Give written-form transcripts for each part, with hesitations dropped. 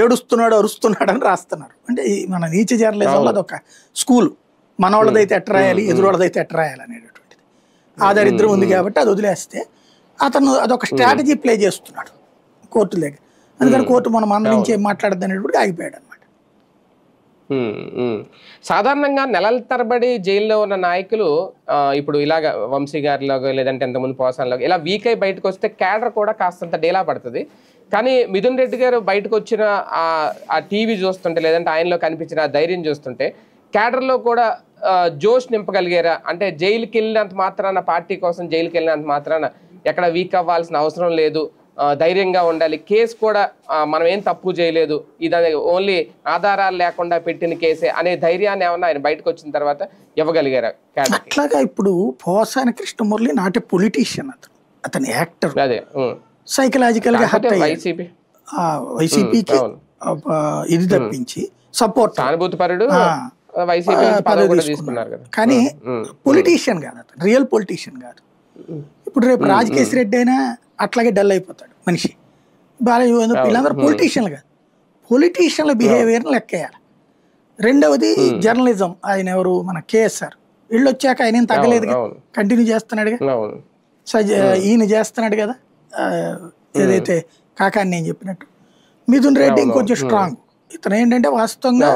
ఏడుస్తున్నాడు అరుస్తున్నాడు అని రాస్తున్నారు. అంటే మన నీచ జర్నలిజంలో అదొక స్కూల్. మనవాళ్ళదైతే ఎట్ట రాయాలి, ఎదురోళ్ళదైతే ఎట్ట రాయాలి అనేటటువంటిది ఆ దరిద్రం ఉంది. కాబట్టి అది వదిలేస్తే అతను అదొక స్ట్రాటజీ ప్లే చేస్తున్నాడు కోర్టు దగ్గర. అందుకని కోర్టు మన నుంచి ఏం మాట్లాడద్దు అనేటువంటి ఆగిపోయాడు అనమాట. సాధారణంగా నెలల తరబడి జైల్లో ఉన్న నాయకులు ఇప్పుడు ఇలాగ వంశీ గారిలాగా లేదంటే ఎంతమంది పోసాన్లాగా ఇలా వీక్ అయి బయటకు వస్తే క్యాడర్ కూడా కాస్తంత డేలా పడుతుంది. కానీ మిథున్ రెడ్డి గారు బయటకు వచ్చిన ఆ టీవీ చూస్తుంటే లేదంటే ఆయనలో కనిపించిన ఆ ధైర్యం చూస్తుంటే క్యాడర్లో కూడా జోష్ నింపగలిగారా? అంటే జైలుకి వెళ్ళినంత మాత్రాన పార్టీ కోసం జైలుకి వెళ్ళినంత మాత్రాన ఎక్కడ వీక్ అవ్వాల్సిన అవసరం లేదు, ధైర్యంగా ఉండాలి, కేసు కూడా మనం ఏం తప్పు చేయలేదు, ఇది ఓన్లీ ఆధారాలు లేకుండా పెట్టిన కేసే అనే ధైర్యాన్ని ఏమన్నా ఆయన బయటకు వచ్చిన తర్వాత ఇవ్వగలిగారా? అట్లాగా ఇప్పుడు పోసాని కృష్ణమురళి నాటి పొలిటీషియన్, అతను యాక్టర్, అదే సైకలాజికల్ గా వైసీపీకి ఇది తప్పించి సపోర్ట్ సానుభూతిపరుడు కానీ పొలిటీషియన్ కాదు, అతను రియల్ పొలిటీషియన్ కాదు. ఇప్పుడు రేపు రాజకేశ్ రెడ్డి అయినా అట్లాగే డల్ అయిపోతాడు మనిషి. బాలయ్య వీళ్ళందరూ పొలిటీషియన్లు కాదు, పొలిటీషియన్ల బిహేవియర్ని లెక్కేయాలి. రెండవది జర్నలిజం. ఆయన ఎవరు, మన కేఎస్ఆర్ వీళ్ళు వచ్చాక ఆయన ఏం తగ్గలేదుగా, కంటిన్యూ చేస్తున్నాడుగా, ఈయన చేస్తున్నాడు కదా ఏదైతే కాకాని నేను చెప్పినట్టు. మిథున్ రెడ్డి ఇంకొంచెం స్ట్రాంగ్. ఇతను ఏంటంటే వాస్తవంగా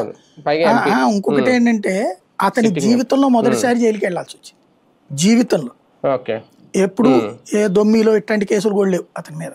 ఇంకొకటి ఏంటంటే అతని జీవితంలో మొదటిసారి జైలుకి వెళ్ళాల్సి వచ్చింది. జీవితంలో ఎప్పుడు ఏ దొమ్మిలో ఇట్లాంటి కేసులు కూడా లేవు అతని మీద.